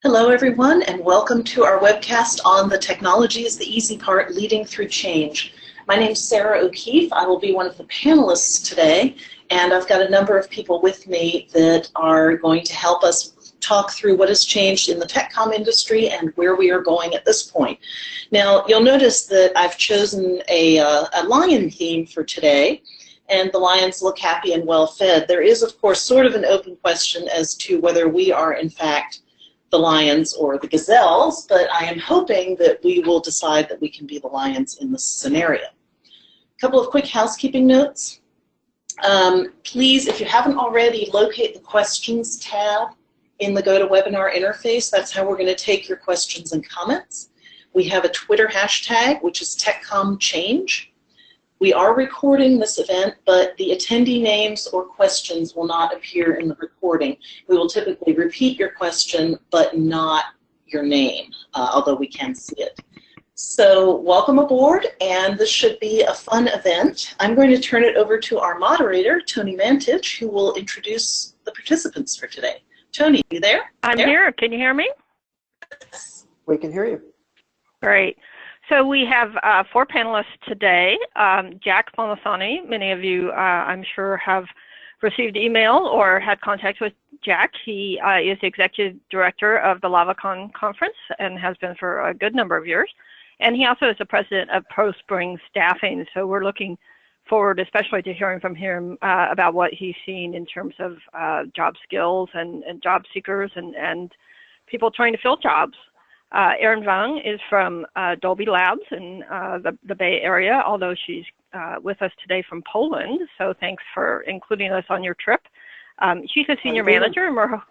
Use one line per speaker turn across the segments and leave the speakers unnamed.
Hello, everyone, and welcome to our webcast on The Technology is the Easy Part, Leading Through Change. My name is Sarah O'Keefe. I will be one of the panelists today, and I've got a number of people with me that are going to help us talk through what has changed in the telecom industry and where we are going at this point. Now, you'll notice that I've chosen a lion theme for today, and the lions look happy and well fed. There is, of course, sort of an open question as to whether we are, in fact, the lions or the gazelles, but I am hoping that we will decide that we can be the lions in this scenario. A couple of quick housekeeping notes. Please, if you haven't already, locate the questions tab in the GoToWebinar interface. That's how we're going to take your questions and comments. We have a Twitter hashtag, which is TechComChange. We are recording this event, but the attendee names or questions will not appear in the recording. We will typically repeat your question, but not your name, although we can see it. So welcome aboard, and this should be a fun event. I'm going to turn it over to our moderator, Toni Mantych, who will introduce the participants for today. Toni, you there?
I'm here. Can you hear me?
We can hear you.
Great. So we have 4 panelists today. Jack Molisani, many of you, I'm sure, have received email or had contact with Jack. He is the Executive Director of the LavaCon conference and has been for a good number of years. And he also is the President of ProSpring Staffing. So we're looking forward especially to hearing from him about what he's seen in terms of job skills and job seekers and people trying to fill jobs. Erin Vang is from Dolby Labs in the Bay Area, although she's with us today from Poland, so thanks for including us on your trip. She's a senior manager, and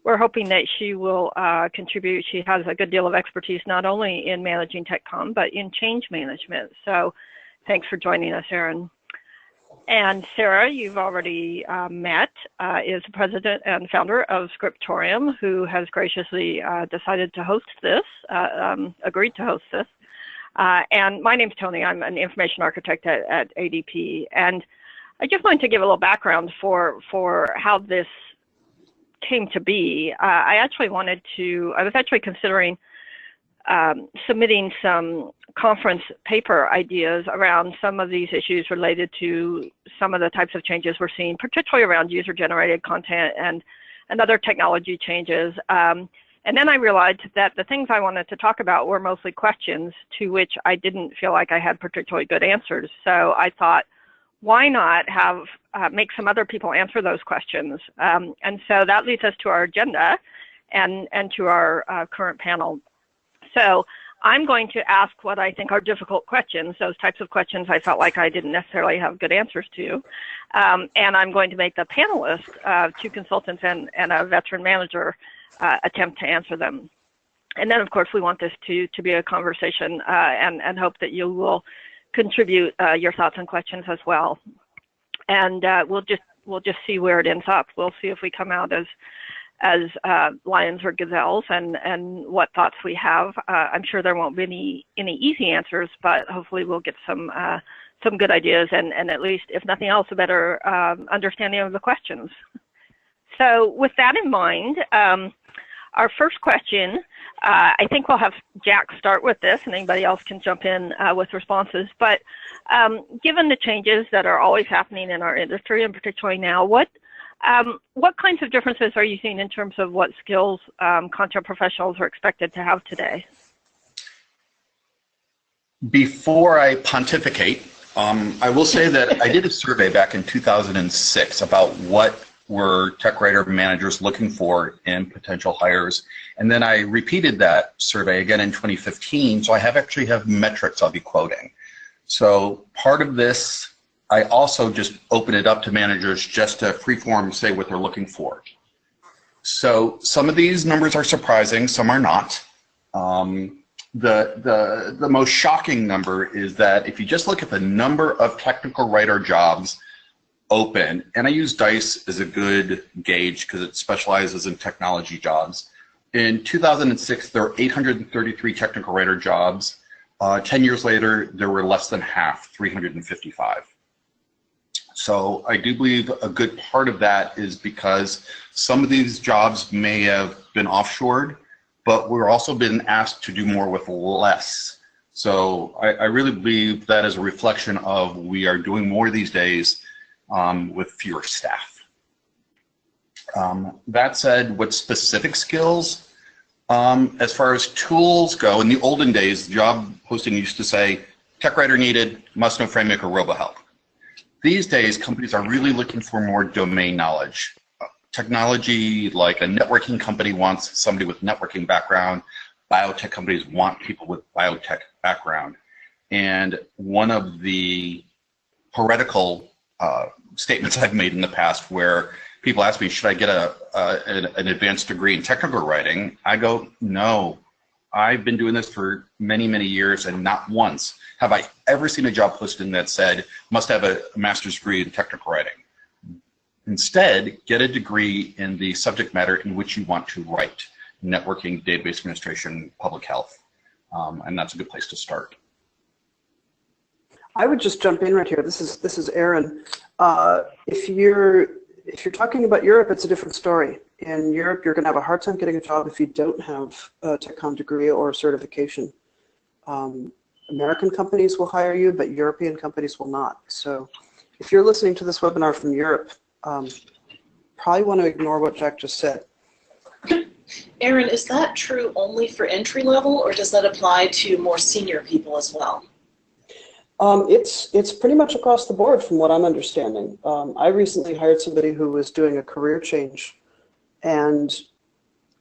we're hoping that she will contribute. She has a good deal of expertise not only in managing TechCom, but in change management. So thanks for joining us, Erin. And Sarah, you've already met, is the president and founder of Scriptorium, who has graciously decided to host this, agreed to host this. And my name's Toni. I'm an information architect at ADP. And I just wanted to give a little background for how this came to be. I was actually considering submitting some conference paper ideas around some of these issues related to some of the types of changes we're seeing, particularly around user-generated content and other technology changes. And then I realized that the things I wanted to talk about were mostly questions to which I didn't feel like I had particularly good answers. So I thought, why not have make some other people answer those questions? And so that leads us to our agenda and to our current panel. So I'm going to ask what I think are difficult questions, those types of questions I felt like I didn't necessarily have good answers to. And I'm going to make the panelists, 2 consultants and a veteran manager, attempt to answer them. And then, of course, we want this to be a conversation and hope that you will contribute your thoughts and questions as well. And we'll just see where it ends up. We'll see if we come out as lions or gazelles and what thoughts we have. I'm sure there won't be any easy answers, but hopefully we'll get some good ideas and at least, if nothing else, a better understanding of the questions. So with that in mind, our first question, I think we'll have Jack start with this and anybody else can jump in with responses. But given the changes that are always happening in our industry, and particularly now, what kinds of differences are you seeing in terms of what skills content professionals are expected to have today?
Before I pontificate, I will say that I did a survey back in 2006 about what were tech writer managers looking for in potential hires. And then I repeated that survey again in 2015. So I actually have metrics I'll be quoting. So part of this, I also just open it up to managers just to freeform say what they're looking for. So some of these numbers are surprising, some are not. The most shocking number is that if you just look at the number of technical writer jobs open, and I use DICE as a good gauge because it specializes in technology jobs. In 2006, there were 833 technical writer jobs. 10 years later, there were less than half, 355. So I do believe a good part of that is because some of these jobs may have been offshored. but we're also been asked to do more with less. So I really believe that is a reflection of we are doing more these days with fewer staff. That said, what specific skills, as far as tools go, in the olden days, job posting used to say, tech writer needed, must know FrameMaker, RoboHelp. These days, companies are really looking for more domain knowledge. Technology, like a networking company wants somebody with networking background. Biotech companies want people with biotech background. And one of the heretical statements I've made in the past where people ask me, should I get an advanced degree in technical writing? I go, no. I've been doing this for many, many years, and not once have I ever seen a job posting that said, must have a master's degree in technical writing. Instead, get a degree in the subject matter in which you want to write, networking, database administration, public health, and that's a good place to start.
I would just jump in right here. This is Erin. If you're talking about Europe, it's a different story. In Europe, you're going to have a hard time getting a job if you don't have a TechCom degree or certification. American companies will hire you, but European companies will not. So if you're listening to this webinar from Europe, probably want to ignore what Jack just said.
Erin, is that true only for entry level, or does that apply to more senior people as well?
It's pretty much across the board from what I'm understanding. I recently hired somebody who was doing a career change and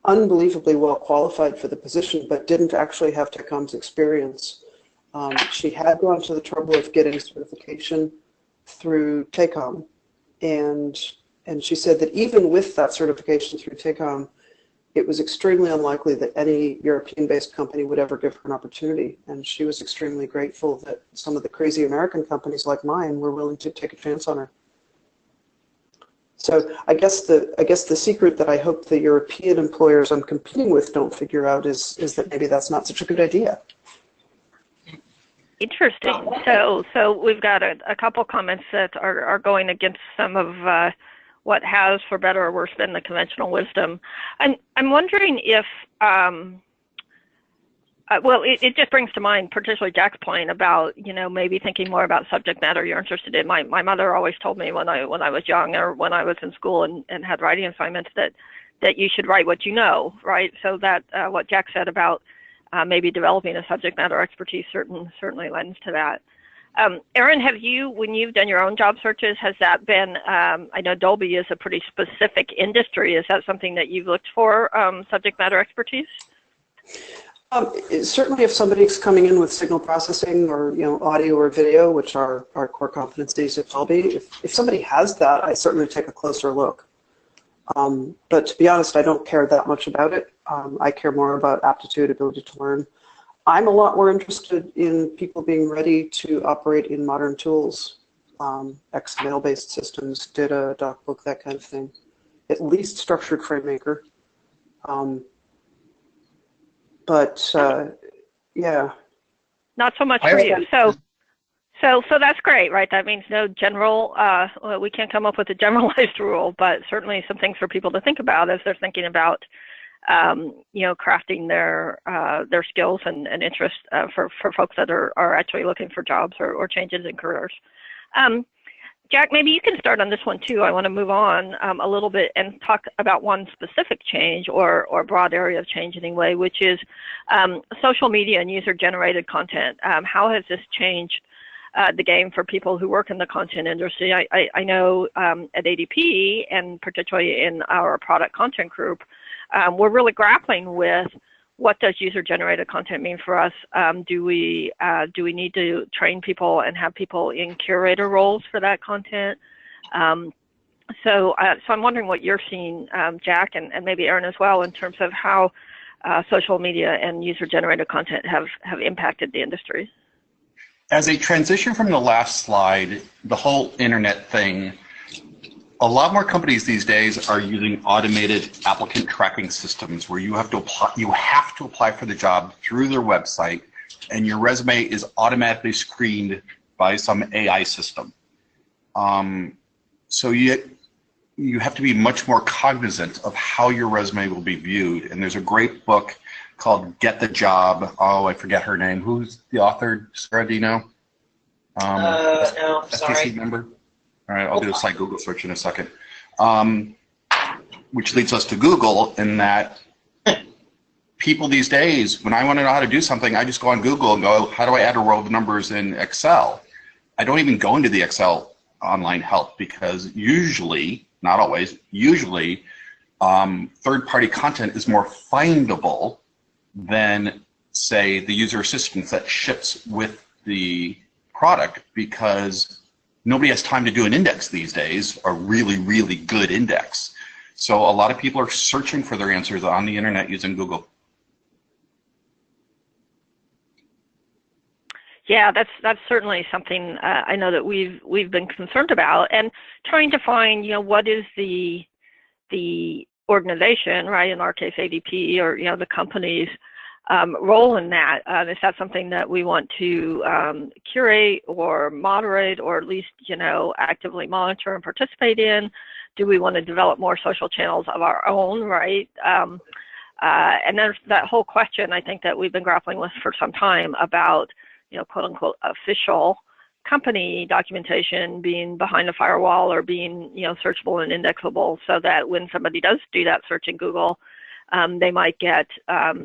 unbelievably well qualified for the position, but didn't actually have TechCom's experience. She had gone to the trouble of getting certification through TechCom, and she said that even with that certification through TechCom, it was extremely unlikely that any European-based company would ever give her an opportunity. And she was extremely grateful that some of the crazy American companies like mine were willing to take a chance on her. So I guess the secret that I hope the European employers I'm competing with don't figure out is that maybe that's not such a good idea.
Interesting. So we've got a couple comments that are going against some of what has, for better or worse, been the conventional wisdom. I'm wondering if, well, it just brings to mind, particularly Jack's point about, maybe thinking more about subject matter you're interested in. My mother always told me when I was young, or when I was in school and had writing assignments, that you should write what you know, right? So that what Jack said about maybe developing a subject matter expertise certainly lends to that. Erin, have you, when you've done your own job searches, has that been, I know Dolby is a pretty specific industry, is that something that you've looked for, subject matter expertise?
Certainly if somebody's coming in with signal processing or audio or video, which are our core competencies at Dolby, if somebody has that, I certainly take a closer look. But to be honest, I don't care that much about it. I care more about aptitude, ability to learn. I'm a lot more interested in people being ready to operate in modern tools, XML-based systems, data, docbook, that kind of thing. At least structured FrameMaker. Yeah.
Not so much for you. So that's great, right? That means no general, we can't come up with a generalized rule, but certainly some things for people to think about as they're thinking about crafting their skills and interests for folks that are actually looking for jobs or changes in careers. Jack, maybe you can start on this one too. I want to move on a little bit and talk about one specific change or broad area of change anyway, which is social media and user-generated content. How has this changed the game for people who work in the content industry? I know at ADP, and particularly in our product content group, we're really grappling with what does user-generated content mean for us? Do we need to train people and have people in curator roles for that content? So I'm wondering what you're seeing, Jack, and maybe Erin as well, in terms of how social media and user-generated content have impacted the industry.
As a transition from the last slide, the whole internet thing, a lot more companies these days are using automated applicant tracking systems where you have to apply for the job through their website, and your resume is automatically screened by some AI system. So you have to be much more cognizant of how your resume will be viewed. And there's a great book called Get the Job. Oh, I forget her name. Who's the author? Sarah, do you know?
No, sorry.
STC member? All right, I'll do a slight Google search in a second. Which leads us to Google, in that people these days, when I want to know how to do something, I just go on Google and go, how do I add a row of numbers in Excel? I don't even go into the Excel online help, because usually, not always, usually third-party content is more findable than, say, the user assistance that ships with the product, because nobody has time to do an index these days, a really, really good index. So a lot of people are searching for their answers on the internet using Google.
Yeah, that's certainly something I know that we've been concerned about, and trying to find, what is the organization, right? In our case, ADP, or the company's role in that. Is that something that we want to curate or moderate, or at least actively monitor and participate in? Do we want to develop more social channels of our own, right? And there's that whole question, I think, that we've been grappling with for some time about quote unquote official company documentation being behind a firewall, or being searchable and indexable, so that when somebody does do that search in Google, they might get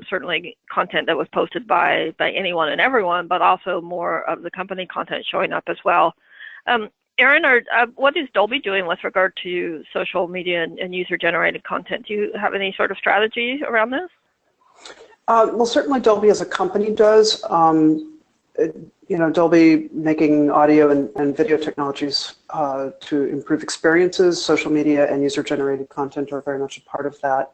certainly content that was posted by anyone and everyone, but also more of the company content showing up as well. Erin, what is Dolby doing with regard to social media and user-generated content? Do you have any sort of strategy around this?
Well, certainly Dolby as a company does. Dolby making audio and video technologies to improve experiences, social media and user-generated content are very much a part of that.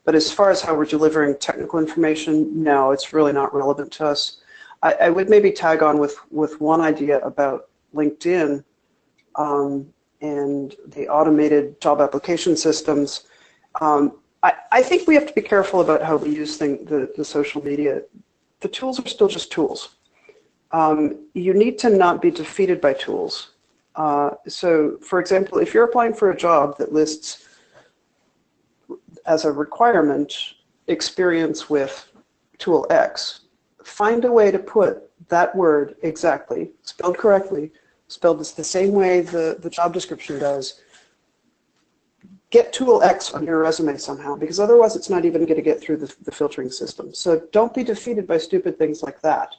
But as far as how we're delivering technical information, no, it's really not relevant to us. I would maybe tag on with one idea about LinkedIn and the automated job application systems. I think we have to be careful about how we use the social media. The tools are still just tools. You need to not be defeated by tools. So, for example, if you're applying for a job that lists as a requirement experience with tool X, find a way to put that word exactly, spelled correctly, spelled the same way the job description does. Get tool X on your resume somehow, because otherwise it's not even going to get through the filtering system. So don't be defeated by stupid things like that.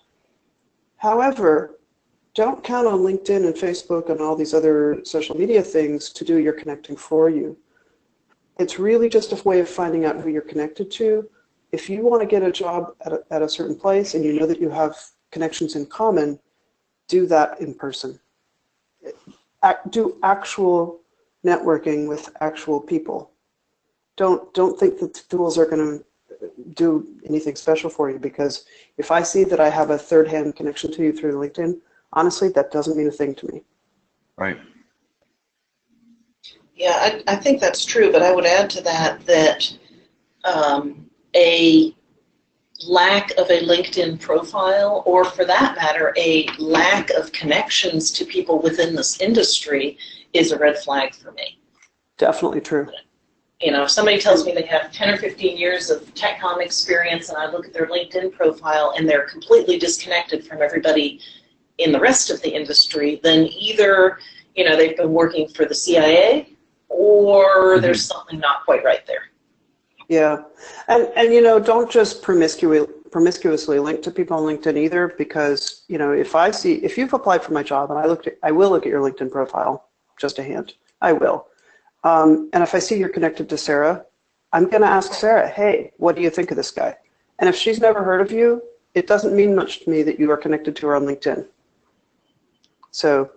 However, don't count on LinkedIn and Facebook and all these other social media things to do your connecting for you. It's really just a way of finding out who you're connected to. If you want to get a job at a certain place and you know that you have connections in common, do that in person. Do actual networking with actual people. Don't think that the tools are going to do anything special for you, because if I see that I have a third-hand connection to you through LinkedIn, honestly, that doesn't mean a thing to me.
Right.
Yeah, I think that's true, but I would add to that a lack of a LinkedIn profile, or for that matter, a lack of connections to people within this industry, is a red flag for me.
Definitely true.
If somebody tells me they have 10 or 15 years of TechCom experience and I look at their LinkedIn profile and they're completely disconnected from everybody in the rest of the industry, then either, they've been working for the CIA or there's something not quite right there.
Yeah. And don't just promiscuously link to people on LinkedIn either, because, if you've applied for my job, and I will look at your LinkedIn profile, just a hint, I will. And if I see you're connected to Sarah, I'm going to ask Sarah, hey, what do you think of this guy? And if she's never heard of you, it doesn't mean much to me that you are connected to her on LinkedIn. So,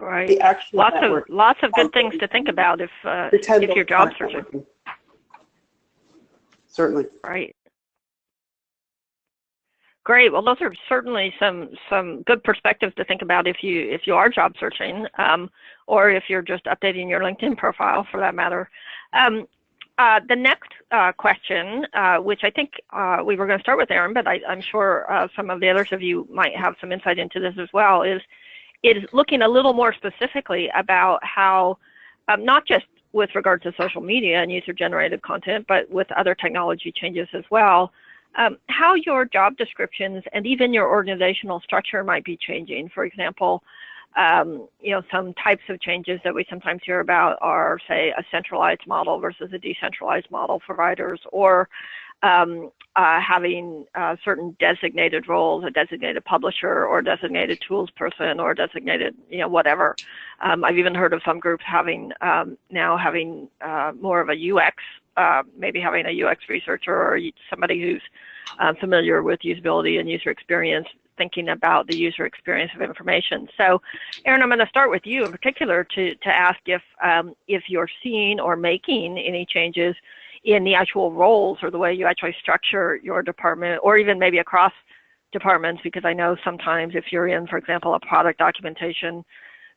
right. Lots of good things to think about if you're job searching.
Certainly.
Right. Great. Well, those are certainly some good perspectives to think about if you are job searching, or if you're just updating your LinkedIn profile, for that matter. The next question, which I think we were going to start with Erin, but I'm sure some of the others of you might have some insight into this as well, is looking a little more specifically about how not just with regard to social media and user-generated content, but with other technology changes as well, how your job descriptions and even your organizational structure might be changing. For example, some types of changes that we sometimes hear about are, say, a centralized model versus a decentralized model for writers, or having certain designated roles, a designated publisher or designated tools person or designated, whatever. I've even heard of some groups having more of a UX, maybe having a UX researcher or somebody who's familiar with usability and user experience, thinking about the user experience of information. So, Erin, I'm going to start with you in particular to ask if you're seeing or making any changes in the actual roles or the way you actually structure your department, or even maybe across departments, because I know sometimes if you're in, for example, a product documentation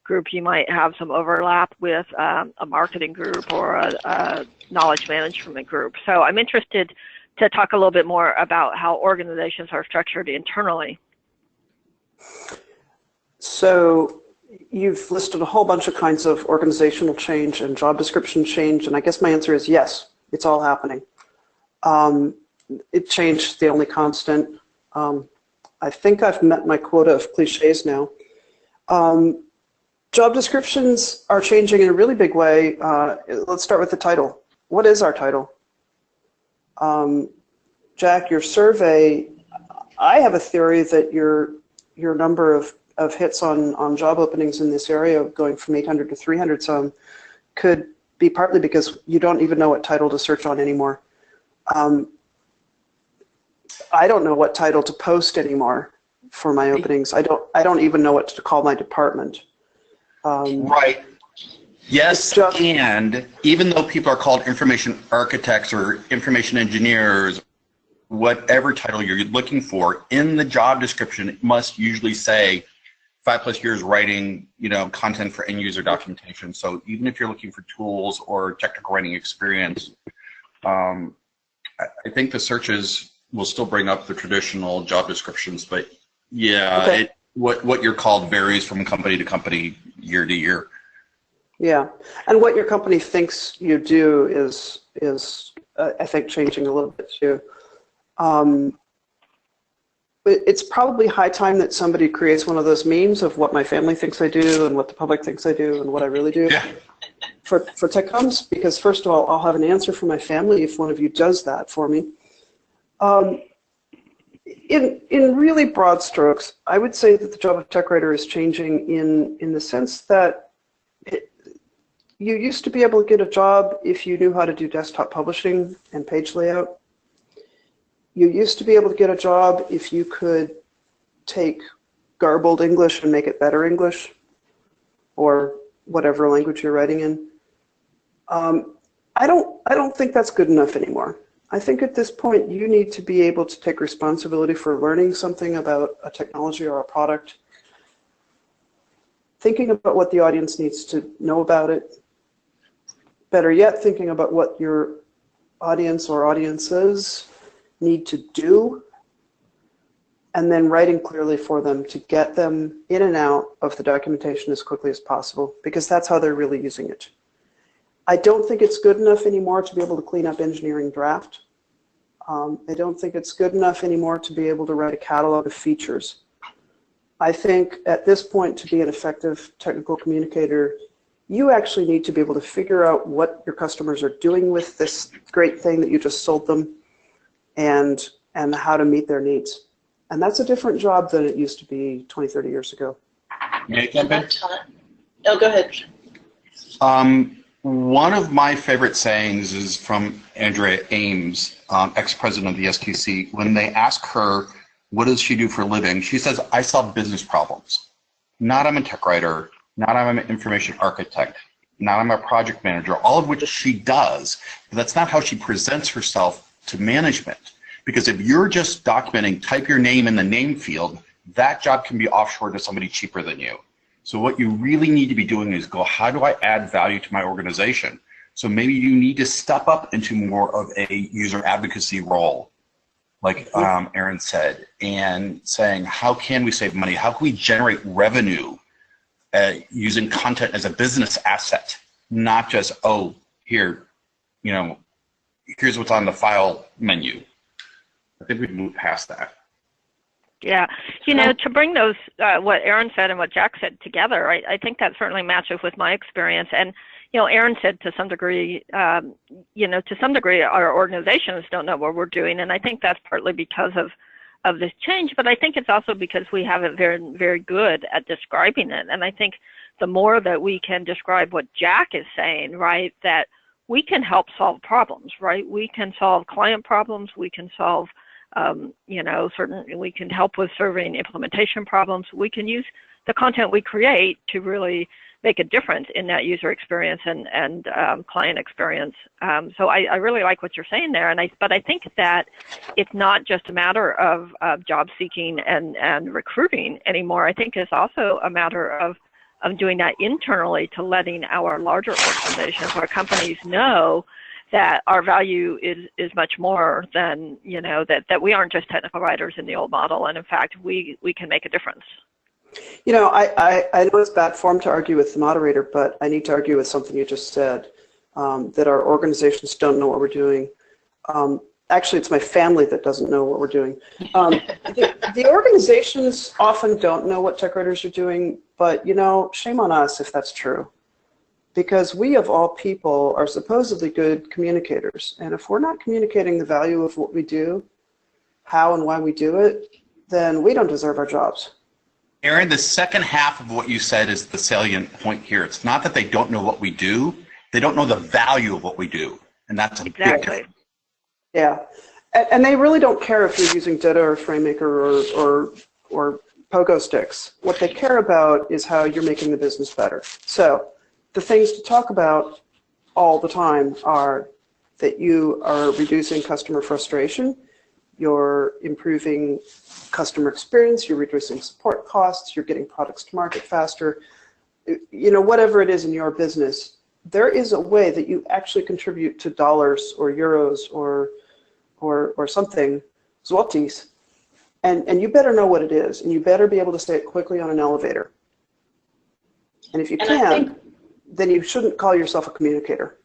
group, you might have some overlap with a marketing group or a knowledge management group. So I'm interested to talk a little bit more about how organizations are structured internally.
So you've listed a whole bunch of kinds of organizational change and job description change, and I guess my answer is yes. It's all happening. It changed the only constant. I think I've met my quota of cliches now. Job descriptions are changing in a really big way. Let's start with the title. What is our title? Jack, your survey, I have a theory that your number of hits on job openings in this area, going from 800 to 300 some, could be partly because you don't even know what title to search on anymore. I don't know what title to post anymore for my openings. I don't even know what to call my department.
Right. Yes, and even though people are called information architects or information engineers, whatever title you're looking for, in the job description, it must usually say 5+ years writing, content for end user documentation. So even if you're looking for tools or technical writing experience, I think the searches will still bring up the traditional job descriptions. But yeah, okay. What you're called varies from company to company, year to year.
Yeah, and what your company thinks you do is I think changing a little bit too. It's probably high time that somebody creates one of those memes of what my family thinks I do and what the public thinks I do and what I really do.
Yeah.
For TechComs, because first of all, I'll have an answer for my family if one of you does that for me. In really broad strokes, I would say that the job of tech writer is changing in the sense that you used to be able to get a job if you knew how to do desktop publishing and page layout. You used to be able to get a job if you could take garbled English and make it better English, or whatever language you're writing in. I don't think that's good enough anymore. I think at this point you need to be able to take responsibility for learning something about a technology or a product, thinking about what the audience needs to know about it, better yet, thinking about what your audience or audiences need to do, and then writing clearly for them to get them in and out of the documentation as quickly as possible, because that's how they're really using it. I don't think it's good enough anymore to be able to clean up engineering draft. I don't think it's good enough anymore to be able to write a catalog of features. I think at this point, to be an effective technical communicator, you actually need to be able to figure out what your customers are doing with this great thing that you just sold them, and how to meet their needs. And that's a different job than it used to be 20, 30 years ago.
May I jump in?
Oh, go ahead.
One of my favorite sayings is from Andrea Ames, ex-president of the SQC. When they ask her, what does she do for a living? She says, I solve business problems. Not I'm a tech writer, not I'm an information architect, not I'm a project manager, all of which she does. But that's not how she presents herself to management. Because if you're just documenting, type your name in the name field, that job can be offshore to somebody cheaper than you. So what you really need to be doing is go, how do I add value to my organization? So maybe you need to step up into more of a user advocacy role, like Erin said, and saying, how can we save money? How can we generate revenue using content as a business asset? Not just, oh, here, here's what's on the file menu. I think we've moved past that.
Yeah, to bring those, what Erin said and what Jack said together, I think that certainly matches with my experience. And, Erin said to some degree, our organizations don't know what we're doing. And I think that's partly because of this change, but I think it's also because we haven't very, very good at describing it. And I think the more that we can describe what Jack is saying, right, that we can help solve problems, right? We can solve client problems. We can solve we can help with serving implementation problems. We can use the content we create to really make a difference in that user experience and client experience. So I really like what you're saying there. But I think that it's not just a matter of job seeking and recruiting anymore. I think it's also a matter of doing that internally to letting our larger organizations, our companies know that our value is much more than, that we aren't just technical writers in the old model, and in fact, we can make a difference.
I know it's bad form to argue with the moderator, but I need to argue with something you just said, that our organizations don't know what we're doing. Actually, it's my family that doesn't know what we're doing. The organizations often don't know what tech writers are doing, but, shame on us if that's true. Because we, of all people, are supposedly good communicators. And if we're not communicating the value of what we do, how and why we do it, then we don't deserve our jobs.
Erin, the second half of what you said is the salient point here. It's not that they don't know what we do, they don't know the value of what we do. And that's a big difference.
Yeah. And they really don't care if you're using Ditto or FrameMaker or Pogo sticks. What they care about is how you're making the business better. So the things to talk about all the time are that you are reducing customer frustration, you're improving customer experience, you're reducing support costs, you're getting products to market faster. Whatever it is in your business, there is a way that you actually contribute to dollars or euros or something, zlotys, and you better know what it is, and you better be able to say it quickly on an elevator. And if you can't, then you shouldn't call yourself a communicator.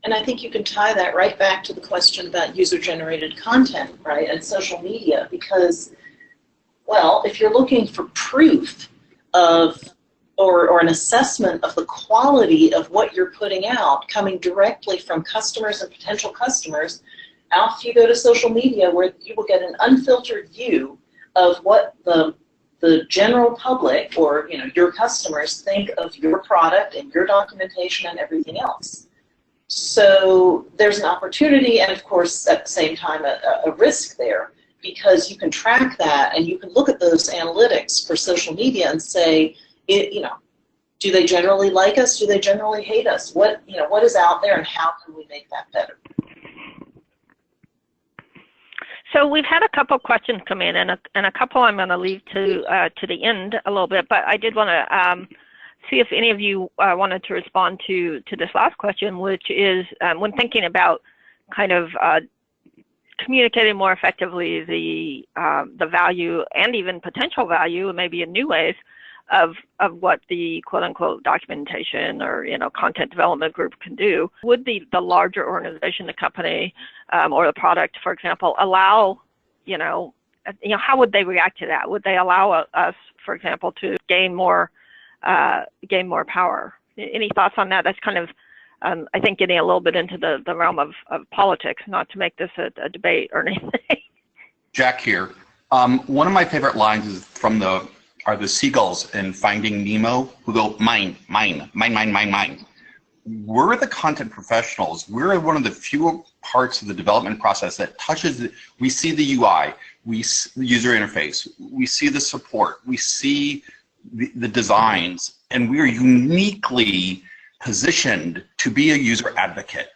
And I think you can tie that right back to the question about user-generated content, right, and social media, because, well, if you're looking for proof of or an assessment of the quality of what you're putting out coming directly from customers and potential customers, after you go to social media where you will get an unfiltered view of what the general public or your customers think of your product and your documentation and everything else. So there's an opportunity and, of course, at the same time, a risk there, because you can track that and you can look at those analytics for social media and say, do they generally like us? Do they generally hate us? What is out there and how can we make that better?
So we've had a couple questions come in, and a couple I'm going to leave to the end a little bit. But I did want to see if any of you wanted to respond to this last question, which is when thinking about kind of communicating more effectively the value and even potential value, maybe in new ways, of what the quote-unquote documentation or content development group can do. Would the larger organization, the company, or the product, for example, allow how would they react to that? Would they allow us, for example, to gain more power? Any thoughts on that? That's kind of I think getting a little bit into the realm of politics, not to make this a debate or anything.
Jack here. One of my favorite lines is from the seagulls in Finding Nemo, who go, mine, mine, mine, mine, mine, mine. We're the content professionals. We're one of the few parts of the development process that touches, we see the UI, we see the user interface, we see the support, we see the designs, and we are uniquely positioned to be a user advocate.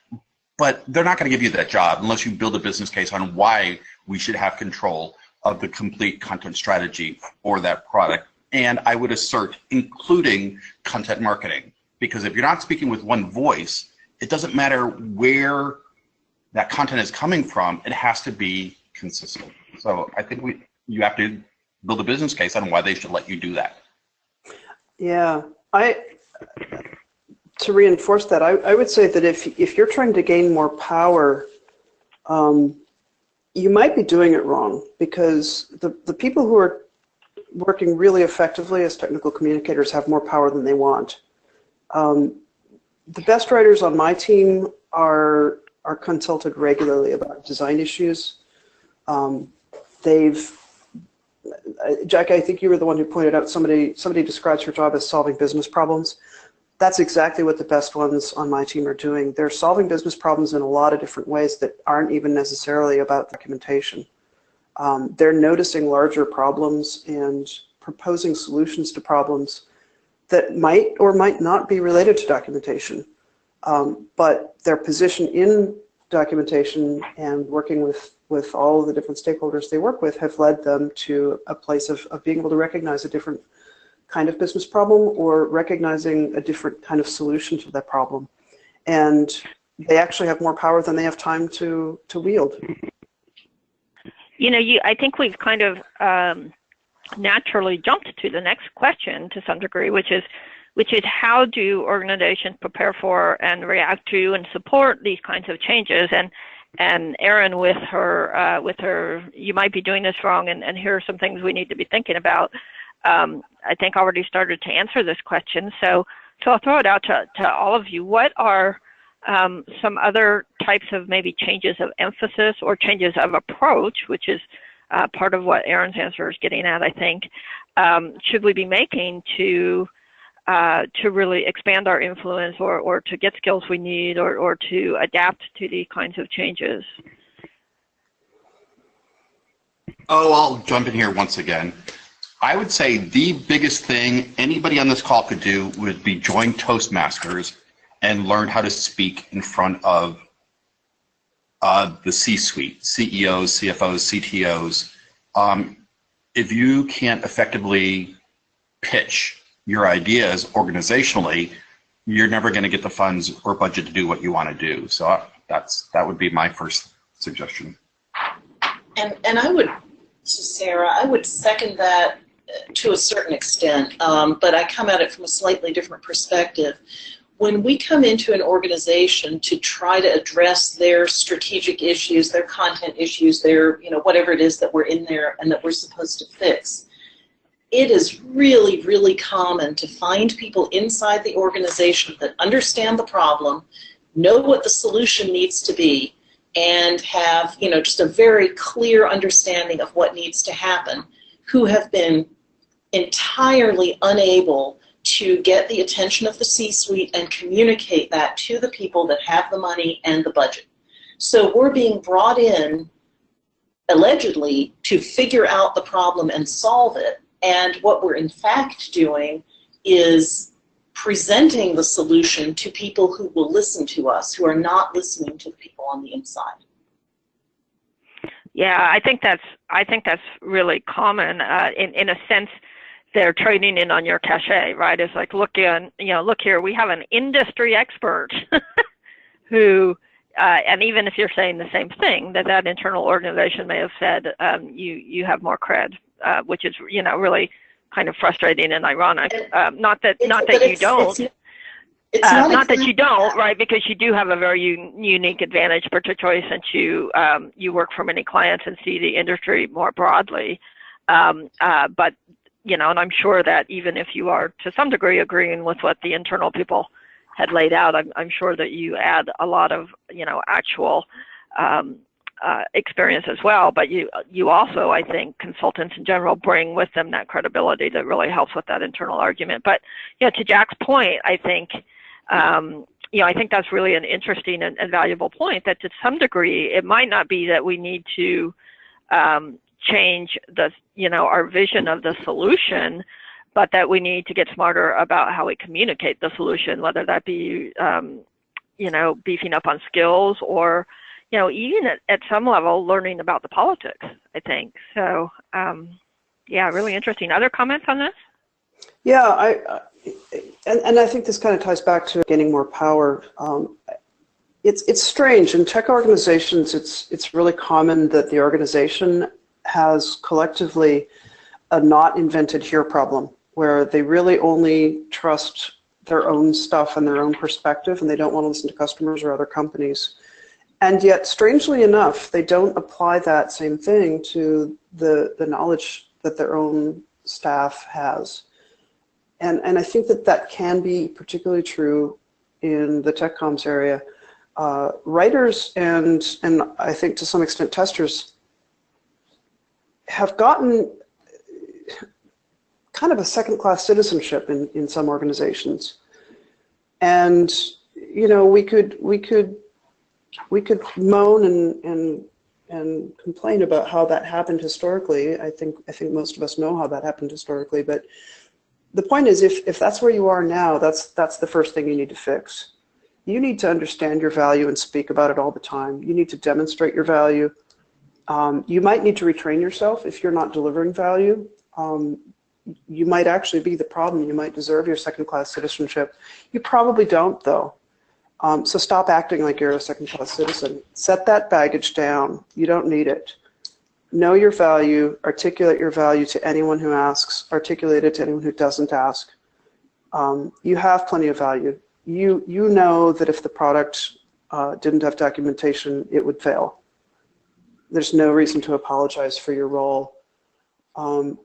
But they're not going to give you that job unless you build a business case on why we should have control of the complete content strategy for that product. And I would assert, including content marketing, because if you're not speaking with one voice, it doesn't matter where that content is coming from, it has to be consistent. So I think you have to build a business case on why they should let you do that.
Yeah, to reinforce that, I would say that if you're trying to gain more power, you might be doing it wrong, because the people who are working really effectively as technical communicators have more power than they want. The best writers on my team are consulted regularly about design issues. Jack, I think you were the one who pointed out somebody describes her job as solving business problems. That's exactly what the best ones on my team are doing. They're solving business problems in a lot of different ways that aren't even necessarily about documentation. They're noticing larger problems and proposing solutions to problems that might or might not be related to documentation. But their position in documentation and working with all of the different stakeholders they work with have led them to a place of being able to recognize a different kind of business problem, or recognizing a different kind of solution to that problem. And they actually have more power than they have time to wield.
You know, I think we've kind of naturally jumped to the next question to some degree, which is how do organizations prepare for and react to and support these kinds of changes? And Erin, with her, you might be doing this wrong, and here are some things we need to be thinking about. I think already started to answer this question. So I'll throw it out to all of you. What are some other types of maybe changes of emphasis or changes of approach, which is part of what Erin's answer is getting at, I think, should we be making to really expand our influence, or to get skills we need, or to adapt to these kinds of changes?
Oh, I'll jump in here once again. I would say the biggest thing anybody on this call could do would be join Toastmasters and learn how to speak in front of the C-suite, CEOs, CFOs, CTOs. If you can't effectively pitch your ideas organizationally, you're never going to get the funds or budget to do what you want to do. So that would be my first suggestion.
And I would, Sarah, I would second that to a certain extent, but I come at it from a slightly different perspective. When we come into an organization to try to address their strategic issues, their content issues, their, whatever it is that we're in there and that we're supposed to fix, it is really, really common to find people inside the organization that understand the problem, know what the solution needs to be, and have, just a very clear understanding of what needs to happen, who have been entirely unable to get the attention of the C-suite and communicate that to the people that have the money and the budget. So we're being brought in, allegedly, to figure out the problem and solve it. And what we're in fact doing is presenting the solution to people who will listen to us, who are not listening to the people on the inside.
Yeah, I think that's really common. In a sense, they're trading in on your cachet, right? It's like, look here, we have an industry expert who, and even if you're saying the same thing, that internal organization may have said, you have more cred, which is, really kind of frustrating and ironic. Not that you don't, right? Because you do have a very unique advantage, particularly since you work for many clients and see the industry more broadly. But and I'm sure that even if you are to some degree agreeing with what the internal people had laid out, I'm sure that you add a lot of actual experience as well. But you also, I think, consultants in general bring with them that credibility that really helps with that internal argument. But to Jack's point, I think I think that's really an interesting and valuable point, that to some degree it might not be that we need to change our vision of the solution, but that we need to get smarter about how we communicate the solution, whether that be beefing up on skills, or even at some level learning about the politics, I think. So yeah, really interesting. Other comments on this?
Yeah, and I think this kind of ties back to gaining more power. It's strange. In tech organizations, it's really common that the organization has collectively a not invented here problem, where they really only trust their own stuff and their own perspective, and they don't want to listen to customers or other companies. And yet, strangely enough, they don't apply that same thing to the knowledge that their own staff has. And I think that can be particularly true in the tech comms area. Writers and I think to some extent testers have gotten kind of a second-class citizenship in some organizations. And, you know, we could moan and complain about how that happened historically. I think most of us know how that happened historically, but the point is, if that's where you are now, that's the first thing you need to fix. You need to understand your value and speak about it all the time. You need to demonstrate your value. You might need to retrain yourself if you're not delivering value. You might actually be the problem. You might deserve your second-class citizenship. You probably don't, though. So stop acting like you're a second-class citizen. Set that baggage down. You don't need it. Know your value. Articulate your value to anyone who asks. Articulate it to anyone who doesn't ask. You have plenty of value. You know that if the product didn't have documentation, it would fail. There's no reason to apologize for your role. And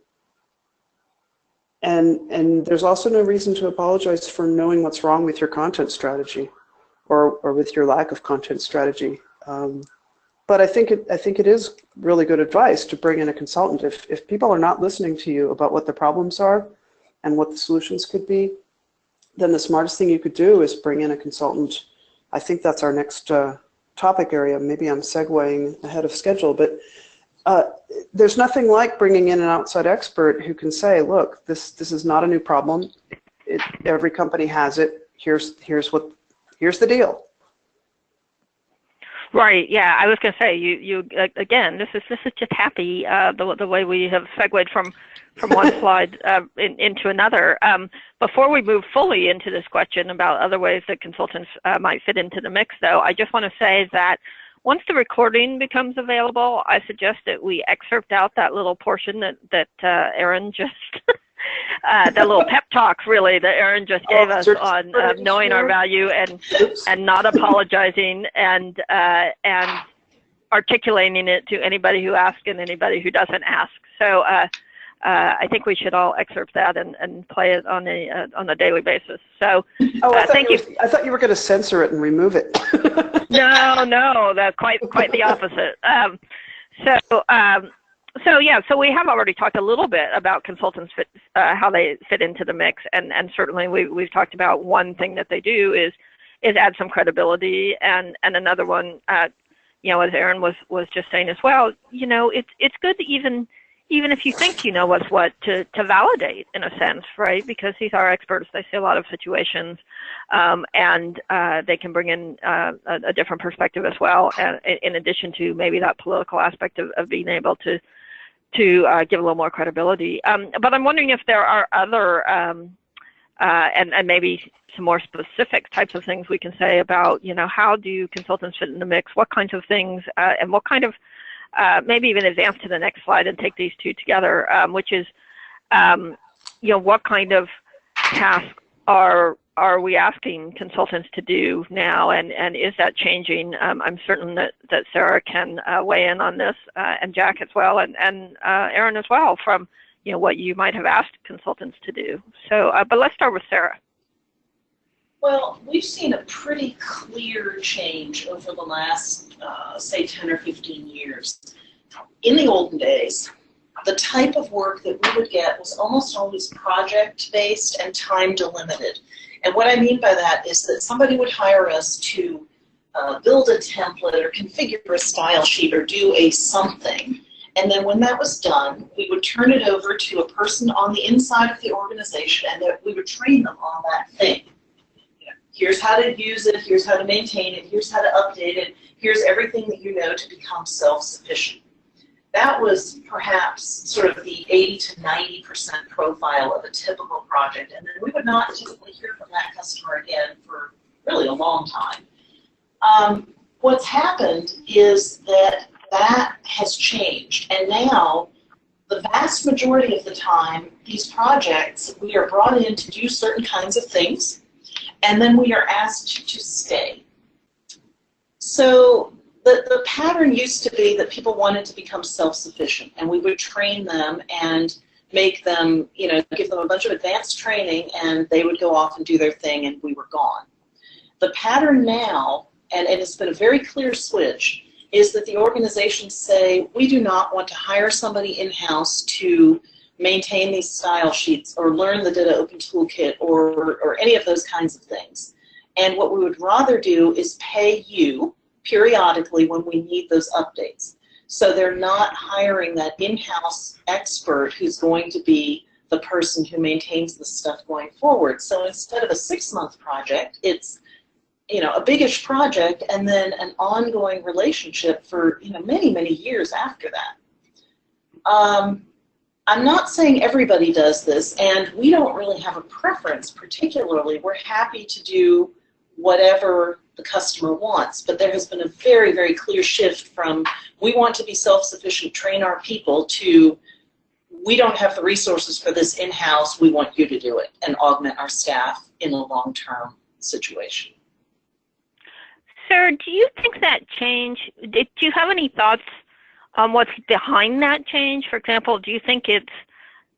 there's also no reason to apologize for knowing what's wrong with your content strategy or with your lack of content strategy. But I think it is really good advice to bring in a consultant. If people are not listening to you about what the problems are and what the solutions could be, then the smartest thing you could do is bring in a consultant. I think that's our next topic area. Maybe I'm segueing ahead of schedule, but there's nothing like bringing in an outside expert who can say, look, this is not a new problem. Every company has it. Here's the deal.
Right. Yeah, I was going to say you again. This is just happy the way we have segued from one slide into another. Before we move fully into this question about other ways that consultants might fit into the mix, though, I just want to say that once the recording becomes available, I suggest that we excerpt out that little portion that Erin just. That little pep talk, really, that Erin just gave us on knowing our value and not apologizing and articulating it to anybody who asks and anybody who doesn't ask. So I think we should all excerpt that and play it on a daily basis. So thank you.
I thought you were going to censor it and remove it.
No, that's quite the opposite. So we have already talked a little bit about consultants how they fit into the mix, and certainly we've talked about one thing that they do is add some credibility, and another one, as Erin was just saying as well, it's good to even if you think you know what's what, to validate in a sense, right? Because these are experts, they see a lot of situations, and they can bring in a different perspective as well, in addition to maybe that political aspect of being able to give a little more credibility. But I'm wondering if there are other, and maybe some more specific types of things we can say about, how do consultants fit in the mix? What kinds of things, and what kind of, maybe even advance to the next slide and take these two together, which is, what kind of tasks are we asking consultants to do now, and is that changing? I'm certain that Sarah can weigh in on this, and Jack as well, and Erin as well, from what you might have asked consultants to do. So, but let's start with Sarah.
Well, we've seen a pretty clear change over the last, say, 10 or 15 years. In the olden days, the type of work that we would get was almost always project-based and time-delimited. And what I mean by that is that somebody would hire us to build a template or configure a style sheet or do a something. And then when that was done, we would turn it over to a person on the inside of the organization, and we would train them on that thing. Here's how to use it, here's how to maintain it, here's how to update it, here's everything that you know to become self-sufficient. That was perhaps sort of the 80 to 90% profile of a typical project, and then we would not typically hear from that customer again for really a long time. What's happened is that has changed, and now the vast majority of the time, these projects, we are brought in to do certain kinds of things, and then we are asked to stay. So the pattern used to be that people wanted to become self-sufficient, and we would train them and make them, you know, give them a bunch of advanced training, and they would go off and do their thing, and we were gone. The pattern now, and it's been a very clear switch, is that the organizations say, we do not want to hire somebody in-house to maintain these style sheets or learn the Data Open Toolkit or any of those kinds of things. And what we would rather do is pay you periodically when we need those updates. So they're not hiring that in-house expert who's going to be the person who maintains the stuff going forward. So instead of a 6-month project, it's, you know, a biggish project and then an ongoing relationship for, you know, many, many years after that. I'm not saying everybody does this, and we don't really have a preference particularly. We're happy to do whatever the customer wants, but there has been a very, very clear shift from we want to be self-sufficient, train our people, to we don't have the resources for this in-house, we want you to do it and augment our staff in a long-term situation.
Sarah, do you think that change, do you have any thoughts on what's behind that change? For example, do you think it's,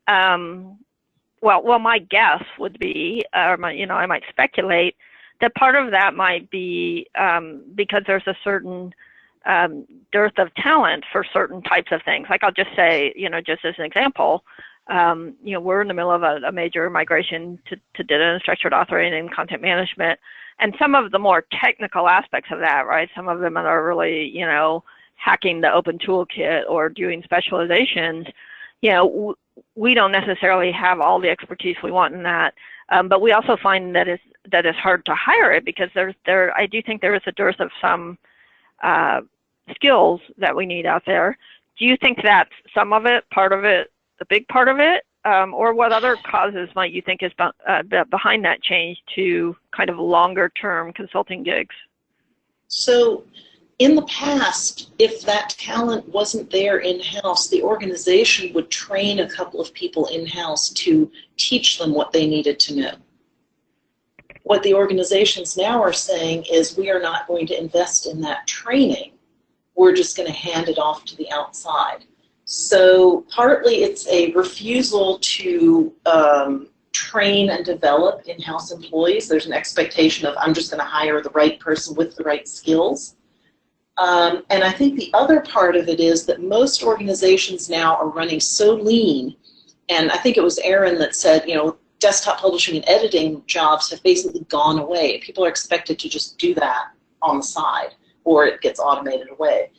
well, my guess would be, you know, I might speculate that part of that might be because there's a certain dearth of talent for certain types of things. Like I'll just say, you know, just as an example, you know, we're in the middle of a major migration to data and structured authoring and content management. And some of the more technical aspects of that, right? Some of them are really, you know, hacking the open toolkit or doing specializations. You know, we don't necessarily have all the expertise we want in that, but we also find that it's hard to hire it because I do think there is a dearth of some skills that we need out there. Do you think that's some of it, part of it, the big part of it? Or what other causes might you think is behind that change to kind of longer term consulting gigs?
So in the past, if that talent wasn't there in-house, the organization would train a couple of people in-house to teach them what they needed to know. What the organizations now are saying is we are not going to invest in that training. We're just going to hand it off to the outside. So partly it's a refusal to train and develop in-house employees. There's an expectation of I'm just going to hire the right person with the right skills. And I think the other part of it is that most organizations now are running so lean, and I think it was Erin that said, you know, desktop publishing and editing jobs have basically gone away. People are expected to just do that on the side, or it gets automated away.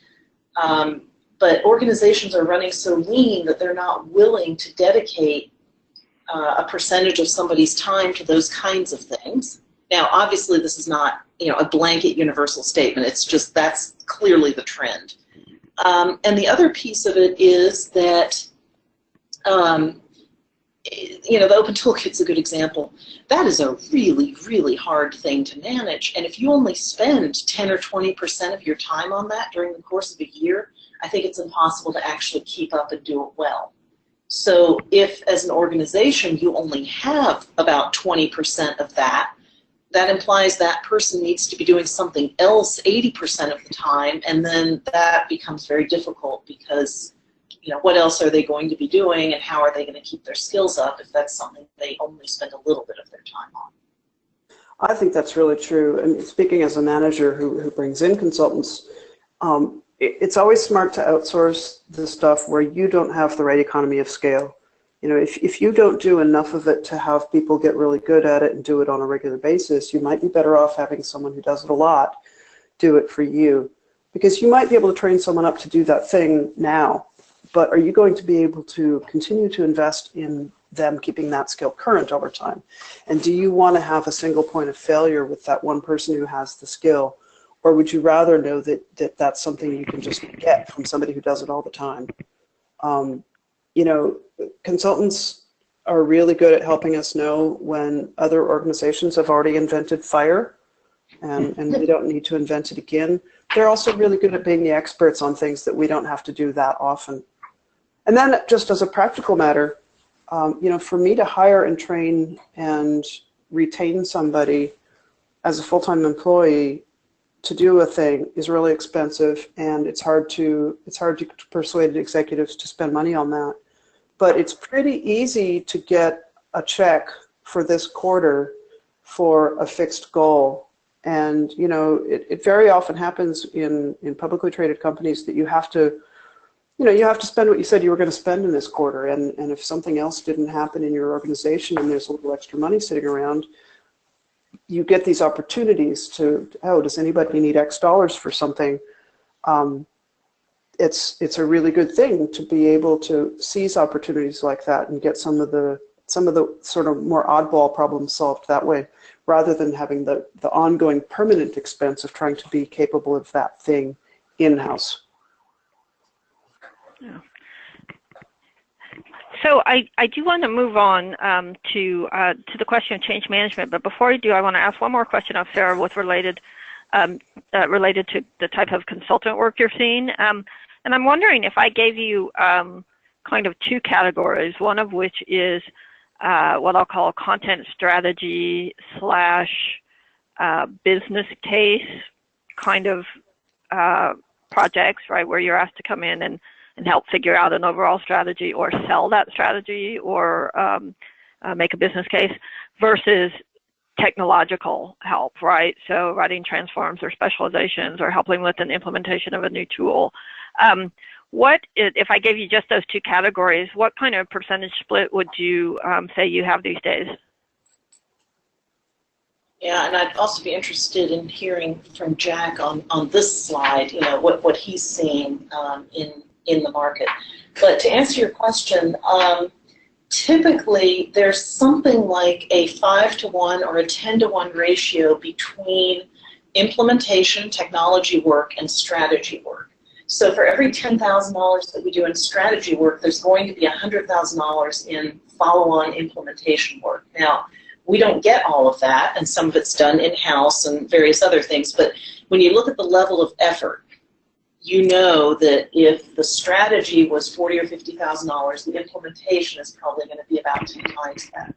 But organizations are running so lean that they're not willing to dedicate a percentage of somebody's time to those kinds of things. Now, obviously, this is not, you know, a blanket universal statement. It's just that's clearly the trend. And the other piece of it is that, you know, the Open Toolkit's a good example. That is a really, really hard thing to manage. And if you only spend 10 or 20% of your time on that during the course of a year, I think it's impossible to actually keep up and do it well. So if, as an organization, you only have about 20% of that, that implies that person needs to be doing something else 80% of the time, and then that becomes very difficult because, you know, what else are they going to be doing and how are they going to keep their skills up if that's something they only spend a little bit of their time on?
I think that's really true. And speaking as a manager who brings in consultants, it's always smart to outsource the stuff where you don't have the right economy of scale. You know, if you don't do enough of it to have people get really good at it and do it on a regular basis, you might be better off having someone who does it a lot do it for you. Because you might be able to train someone up to do that thing now, but are you going to be able to continue to invest in them keeping that skill current over time? And do you want to have a single point of failure with that one person who has the skill? Or would you rather know that that's something you can just get from somebody who does it all the time? You know, consultants are really good at helping us know when other organizations have already invented fire and we don't need to invent it again. They're also really good at being the experts on things that we don't have to do that often. And then just as a practical matter, you know, for me to hire and train and retain somebody as a full-time employee to do a thing is really expensive, and it's hard to persuade executives to spend money on that. But it's pretty easy to get a check for this quarter for a fixed goal. And it very often happens in publicly traded companies that you have to spend what you said you were going to spend in this quarter. And if something else didn't happen in your organization and there's a little extra money sitting around, you get these opportunities to, oh, does anybody need X dollars for something? It's a really good thing to be able to seize opportunities like that and get some of the sort of more oddball problems solved that way, rather than having the ongoing permanent expense of trying to be capable of that thing in-house.
Yeah. So I do want to move on to the question of change management, but before I do, I want to ask one more question of Sarah with related to the type of consultant work you're seeing. And I'm wondering if I gave you kind of two categories, one of which is what I'll call content strategy / business case kind of projects, right, where you're asked to come in and help figure out an overall strategy or sell that strategy or make a business case, versus technological help, right? So writing transforms or specializations or helping with an implementation of a new tool. If I gave you just those two categories, what kind of percentage split would you say you have these days?
Yeah, and I'd also be interested in hearing from Jack on this slide, what he's seeing in the market. But to answer your question, typically there's something like a 5-to-1 or a 10-to-1 ratio between implementation, technology work, and strategy work. So for every $10,000 that we do in strategy work, there's going to be $100,000 in follow-on implementation work. Now, we don't get all of that, and some of it's done in-house and various other things, but when you look at the level of effort, you know that if the strategy was $40,000 or $50,000, the implementation is probably going to be about 10 times that.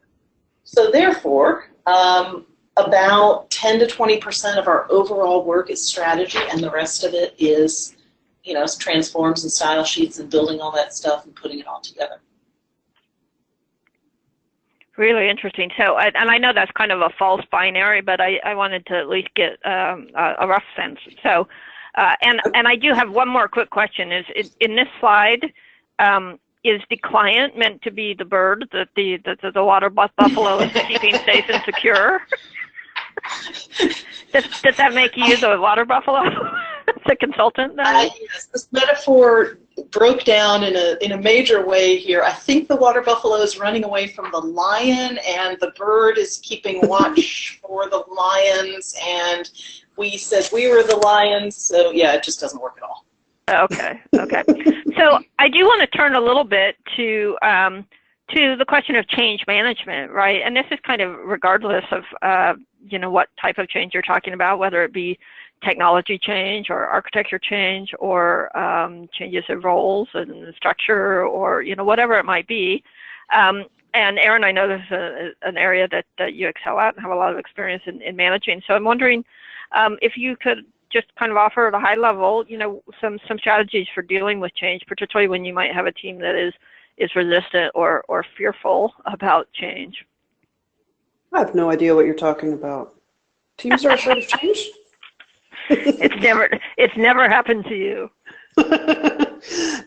So therefore, about 10 to 20% of our overall work is strategy, and the rest of it is, transforms and style sheets and building all that stuff and putting it all together.
Really interesting. So, and I know that's kind of a false binary, but I wanted to at least get a rough sense. So, and I do have one more quick question. Is in this slide, is the client meant to be the bird that the water buffalo is keeping safe and secure? Does that make you the water buffalo, the consultant?
Yes, this metaphor broke down in a major way here. I think the water buffalo is running away from the lion, and the bird is keeping watch for the lions, and we said we were the lions, so yeah, it just doesn't work at all.
Okay. So I do want to turn a little bit to the question of change management, right? And this is kind of regardless of what type of change you're talking about, whether it be technology change or architecture change or changes in roles and structure or whatever it might be. And Erin, I know this is an area that you excel at and have a lot of experience in managing. So I'm wondering if you could just kind of offer at a high level, some strategies for dealing with change, particularly when you might have a team that is resistant or fearful about change.
I have no idea what you're talking about. Teams are afraid of change?
It's never happened to you.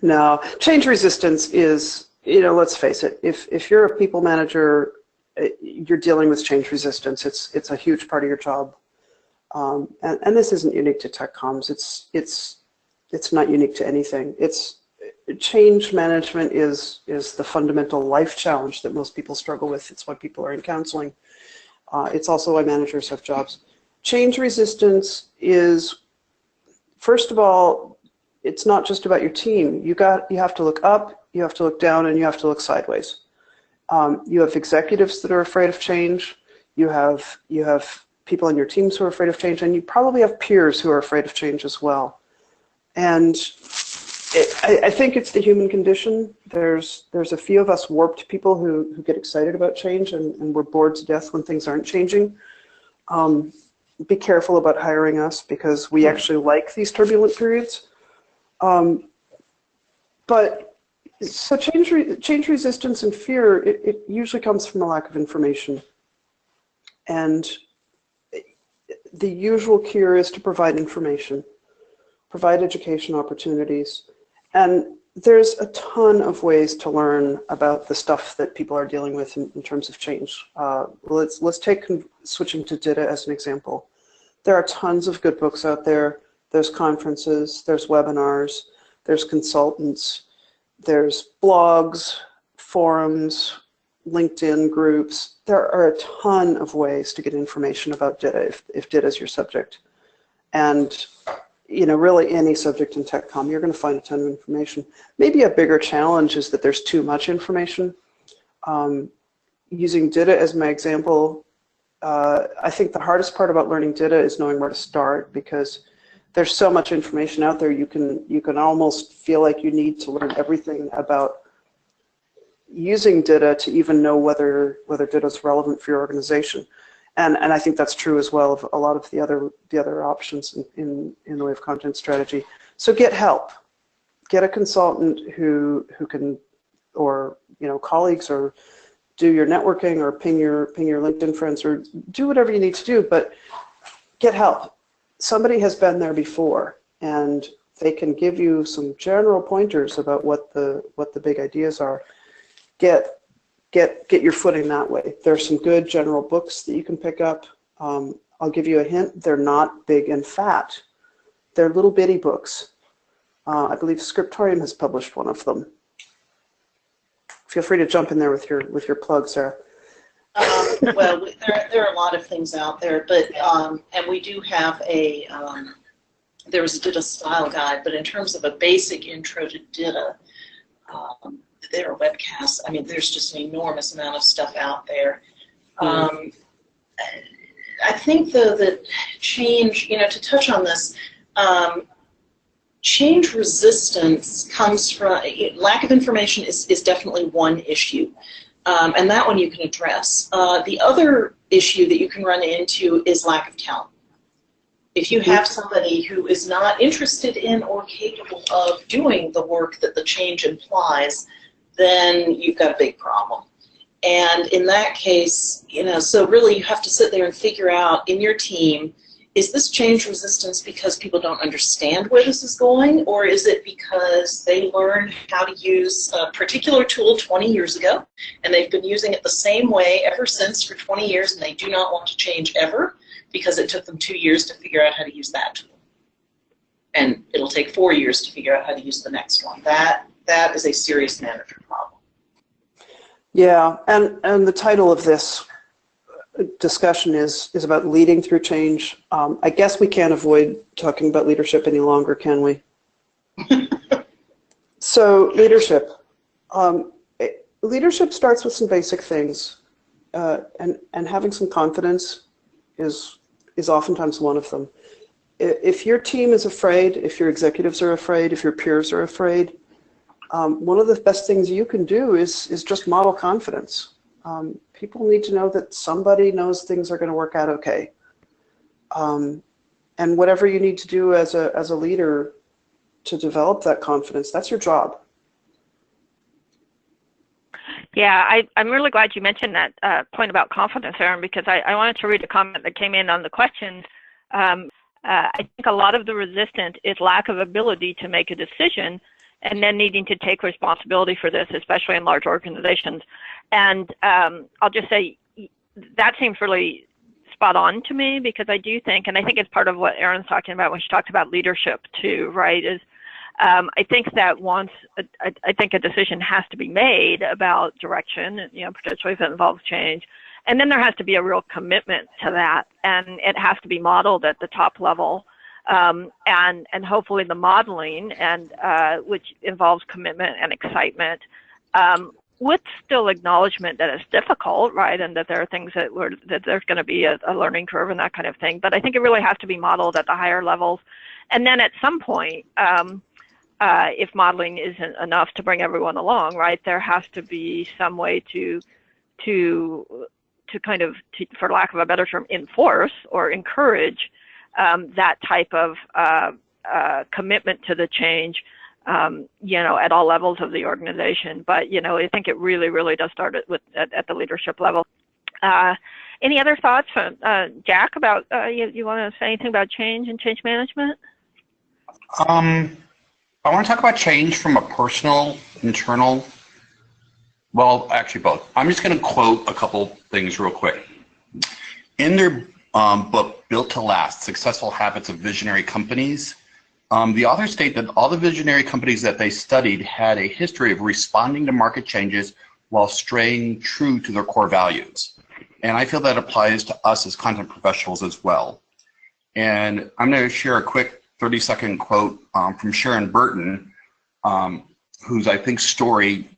No, change resistance is, let's face it, if you're a people manager, you're dealing with change resistance. It's a huge part of your job. And this isn't unique to tech comms. It's not unique to anything. Change management is the fundamental life challenge that most people struggle with. It's why people are in counseling. It's also why managers have jobs. Change resistance is, first of all, it's not just about your team. You have to look up, you have to look down, and you have to look sideways. You have executives that are afraid of change. You have people on your teams who are afraid of change, and you probably have peers who are afraid of change as well. And I think it's the human condition. There's a few of us warped people who get excited about change, and we're bored to death when things aren't changing. Be careful about hiring us because we actually like these turbulent periods. But so change resistance and fear, it usually comes from a lack of information. And the usual cure is to provide information, provide education opportunities. And there's a ton of ways to learn about the stuff that people are dealing with in terms of change. Let's take switching to DITA as an example. There are tons of good books out there. There's conferences, there's webinars, there's consultants, there's blogs, forums, LinkedIn groups. There are a ton of ways to get information about DITA if DITA is your subject. And really any subject in TechCom, you're going to find a ton of information. Maybe a bigger challenge is that there's too much information. Using DITA as my example, I think the hardest part about learning DITA is knowing where to start, because there's so much information out there. You can almost feel like you need to learn everything about using DITA to even know whether DITA is relevant for your organization. And I think that's true as well of a lot of the other options in the way of content strategy. So get help. Get a consultant who can, or colleagues, or do your networking, or ping your LinkedIn friends, or do whatever you need to do, but get help. Somebody has been there before, and they can give you some general pointers about what the big ideas are. Get your footing that way. There's some good general books that you can pick up. I'll give you a hint. They're not big and fat. They're little bitty books. I believe Scriptorium has published one of them. Feel free to jump in there with your plug, Sarah.
Well, there are a lot of things out there, but and we do have there's a DITA style guide, but in terms of a basic intro to DITA, there are webcasts. I mean, there's just an enormous amount of stuff out there. I think, though, that change, to touch on this, change resistance comes from, lack of information is definitely one issue, and that one you can address. The other issue that you can run into is lack of talent. If you have somebody who is not interested in or capable of doing the work that the change implies, then you've got a big problem. And in that case, so really you have to sit there and figure out in your team, is this change resistance because people don't understand where this is going, or is it because they learned how to use a particular tool 20 years ago, and they've been using it the same way ever since for 20 years, and they do not want to change ever because it took them 2 years to figure out how to use that tool. And it'll take 4 years to figure out how to use the next one. That is a serious manager problem.
Yeah, and the title of this discussion is about leading through change. I guess we can't avoid talking about leadership any longer, can we? So leadership. Leadership starts with some basic things, and having some confidence is oftentimes one of them. If your team is afraid, if your executives are afraid, if your peers are afraid, one of the best things you can do is just model confidence. People need to know that somebody knows things are going to work out okay. And whatever you need to do as a leader to develop that confidence, that's your job.
Yeah, I'm really glad you mentioned that point about confidence, Erin, because I wanted to read a comment that came in on the questions. I think a lot of the resistance is lack of ability to make a decision, and then needing to take responsibility for this, especially in large organizations. And I'll just say that seems really spot on to me, because I do think, and I think it's part of what Erin's talking about when she talked about leadership too, right, is I think that once, I think a decision has to be made about direction, particularly if it involves change, and then there has to be a real commitment to that, and it has to be modeled at the top level. And hopefully the modeling, and which involves commitment and excitement, with still acknowledgement that it's difficult, right, and that there are things that there's going to be a learning curve and that kind of thing. But I think it really has to be modeled at the higher levels, and then at some point, if modeling isn't enough to bring everyone along, right? There has to be some way to kind of, for lack of a better term, enforce or encourage that type of commitment to the change, at all levels of the organization. But, I think it really, really does start at the leadership level. Any other thoughts, Jack, about, you want to say anything about change and change management?
I want to talk about change from a personal, internal, well, actually both. I'm just going to quote a couple things real quick. In their book, Built to Last, Successful Habits of Visionary Companies, the authors state that all the visionary companies that they studied had a history of responding to market changes while staying true to their core values. And I feel that applies to us as content professionals as well. And I'm going to share a quick 30-second quote from Sharon Burton, whose I think story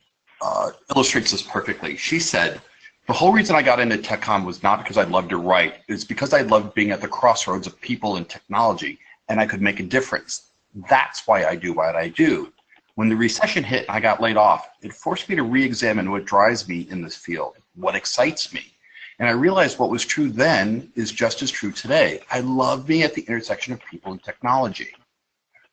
illustrates this perfectly. She said, "The whole reason I got into TechCom was not because I loved to write. It's because I loved being at the crossroads of people and technology, and I could make a difference. That's why I do what I do. When the recession hit and I got laid off, it forced me to re-examine what drives me in this field, what excites me. And I realized what was true then is just as true today. I love being at the intersection of people and technology.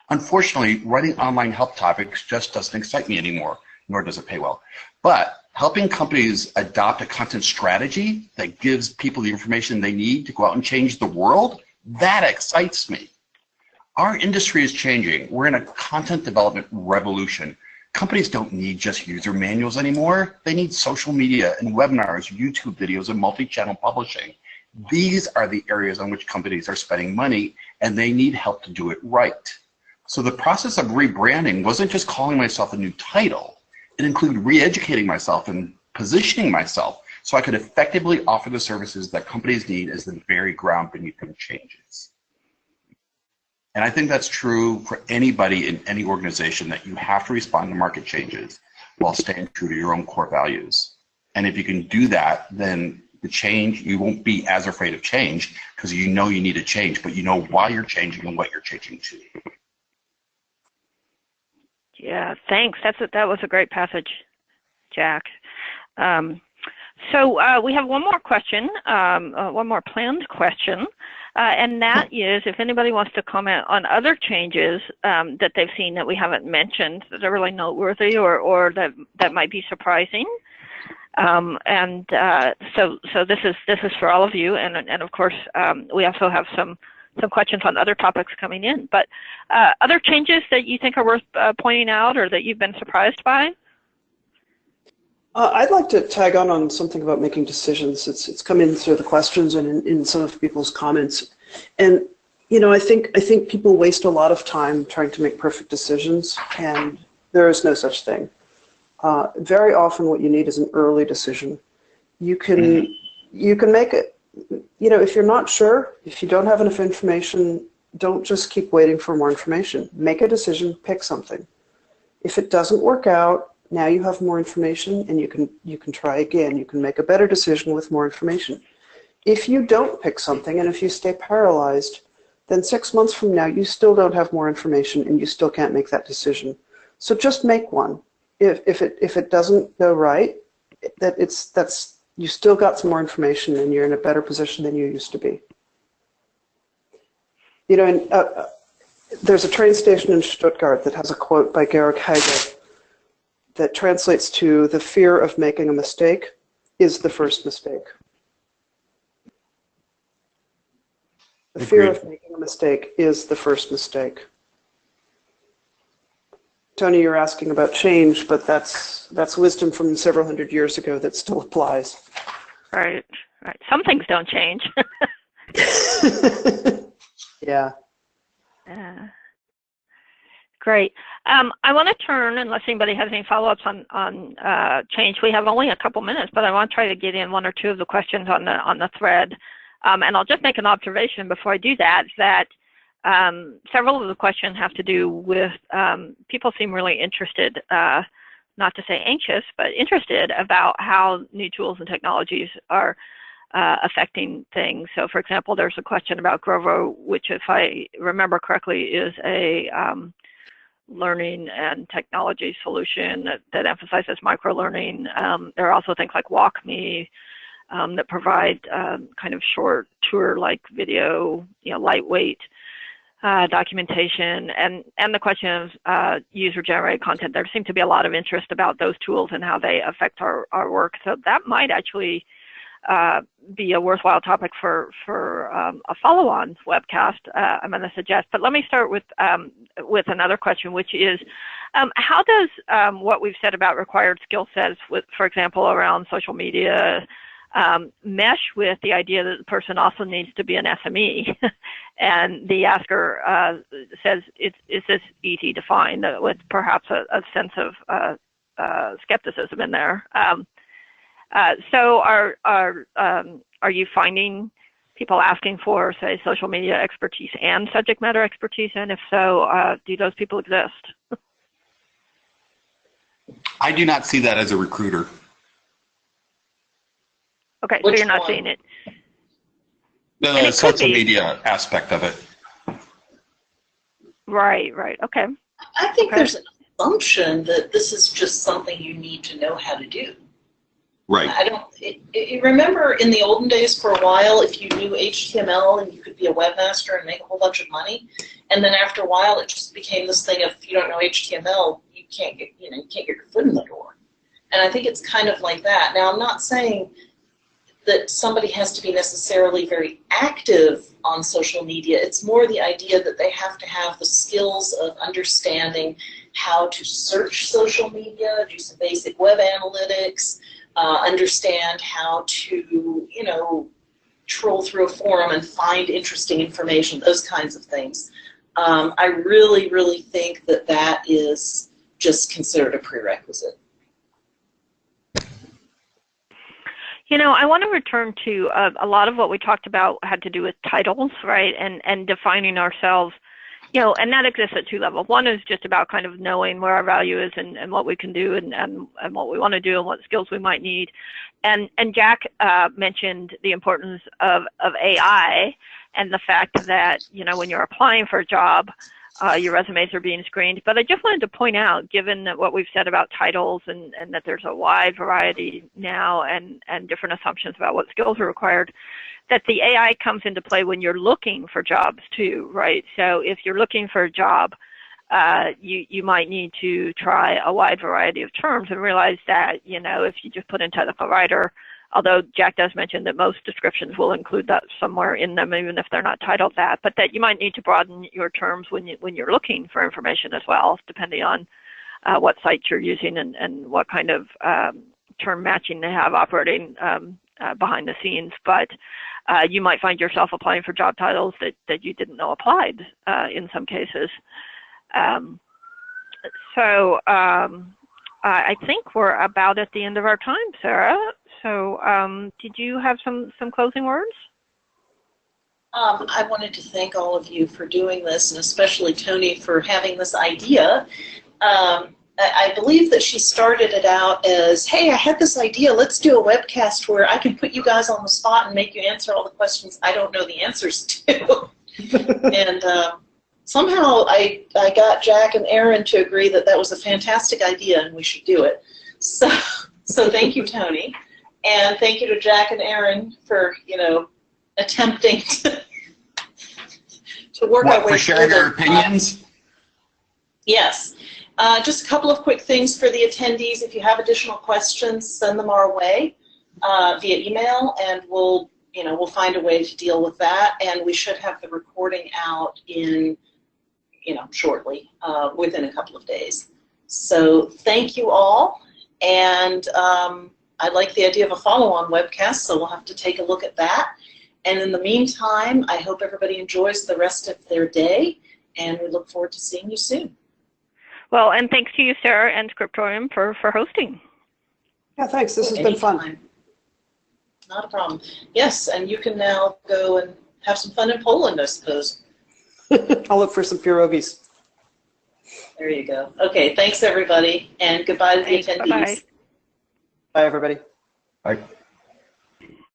Unfortunately, writing online help topics just doesn't excite me anymore, nor does it pay well. But helping companies adopt a content strategy that gives people the information they need to go out and change the world, that excites me. Our industry is changing. We're in a content development revolution. Companies don't need just user manuals anymore. They need social media and webinars, YouTube videos, and multi-channel publishing. These are the areas on which companies are spending money, and they need help to do it right. So the process of rebranding wasn't just calling myself a new title. It included re-educating myself and positioning myself so I could effectively offer the services that companies need as the very ground beneath them changes. And I think that's true for anybody in any organization, that you have to respond to market changes while staying true to your own core values. And if you can do that, then the change, you won't be as afraid of change because you know you need to change, but you know why you're changing and what you're changing to.
Yeah, thanks. That was a great passage, Jack. So we have one more question, one more planned question, and that is if anybody wants to comment on other changes that they've seen that we haven't mentioned that are really noteworthy or that might be surprising. So this is for all of you, and of course we also have some questions on other topics coming in. But other changes that you think are worth pointing out or that you've been surprised by?
I'd like to tag on something about making decisions. It's come in through the questions and in some of people's comments. And I think people waste a lot of time trying to make perfect decisions, and there is no such thing. Very often what you need is an early decision. You can make it, if you're not sure, if you don't have enough information, don't just keep waiting for more information. Make a decision, pick something. If it doesn't work out, now you have more information and you can try again. You can make a better decision with more information. If you don't pick something and if you stay paralyzed, then 6 months from now you still don't have more information and you still can't make that decision. So just make one. If it doesn't go right, you still got some more information and you're in a better position than you used to be. There's a train station in Stuttgart that has a quote by Georg Hegel that translates to, "The fear of making a mistake is the first mistake." The fear of making a mistake is the first mistake. Toni, you're asking about change, but that's wisdom from several hundred years ago that still applies.
Right. Some things don't change.
Yeah.
Great. I want to turn, unless anybody has any follow-ups on change. We have only a couple minutes, but I want to try to get in one or two of the questions on the thread. And I'll just make an observation before I do that, several of the questions have to do with people seem really interested, not to say anxious, but interested about how new tools and technologies are affecting things. So, for example, there's a question about Grovo, which, if I remember correctly, is a learning and technology solution that emphasizes microlearning. There are also things like WalkMe that provide kind of short tour-like video, lightweight documentation, and the question of user-generated content. There seems to be a lot of interest about those tools and how they affect our work. So that might actually be a worthwhile topic for a follow-on webcast, I'm going to suggest. But let me start with another question, which is, how does what we've said about required skill sets, for example, around social media, mesh with the idea that the person also needs to be an SME? And the asker says, is this easy to find, with perhaps a sense of skepticism in there? So are you finding people asking for, say, social media expertise and subject matter expertise? And if so, do those people exist?
I do not see that as a recruiter.
Okay, so you're not seeing it.
The social media aspect of it.
Right, okay.
I think there's an assumption that this is just something you need to know how to do.
Right.
You remember in the olden days, for a while, if you knew HTML and you could be a webmaster and make a whole bunch of money, and then after a while it just became this thing of, if you don't know HTML, you can't get your foot in the door. And I think it's kind of like that. Now, I'm not saying that somebody has to be necessarily very active on social media. It's more the idea that they have to have the skills of understanding how to search social media, do some basic web analytics, understand how to, troll through a forum and find interesting information, those kinds of things. I really, really think that is just considered a prerequisite.
I want to return to a lot of what we talked about had to do with titles, right, and defining ourselves, and that exists at two levels. One is just about kind of knowing where our value is and what we can do and what we want to do and what skills we might need. And Jack mentioned the importance of AI and the fact that, when you're applying for a job, your resumes are being screened. But I just wanted to point out, given that what we've said about titles and that there's a wide variety now and different assumptions about what skills are required, that the AI comes into play when you're looking for jobs too, right? So if you're looking for a job, you might need to try a wide variety of terms and realize that, if you just put in technical writer, although Jack does mention that most descriptions will include that somewhere in them, even if they're not titled that, but that you might need to broaden your terms when you're looking for information as well, depending on what sites you're using and what kind of term matching they have operating behind the scenes. But you might find yourself applying for job titles that you didn't know applied in some cases. So I think we're about at the end of our time, Sarah. So did you have some closing words?
I wanted to thank all of you for doing this, and especially Toni for having this idea. I believe that she started it out as, hey, I had this idea, let's do a webcast where I can put you guys on the spot and make you answer all the questions I don't know the answers to. And somehow I got Jack and Erin to agree that was a fantastic idea and we should do it. So thank you, Toni. And thank you to Jack and Erin for, attempting to work our way
for sharing our opinions?
Yes. Just a couple of quick things for the attendees. If you have additional questions, send them our way via email, and we'll find a way to deal with that. And we should have the recording out in, shortly, within a couple of days. So thank you all, and I like the idea of a follow-on webcast, so we'll have to take a look at that. And in the meantime, I hope everybody enjoys the rest of their day, and we look forward to seeing you soon.
Well, and thanks to you, Sarah, and Scriptorium for hosting.
Yeah, thanks. This has been fun.
Not a problem. Yes, and you can now go and have some fun in Poland, I suppose.
I'll look for some pierogies.
There you go. Okay, thanks, everybody, and goodbye to the attendees.
Bye-bye.
Bye, everybody.
Bye.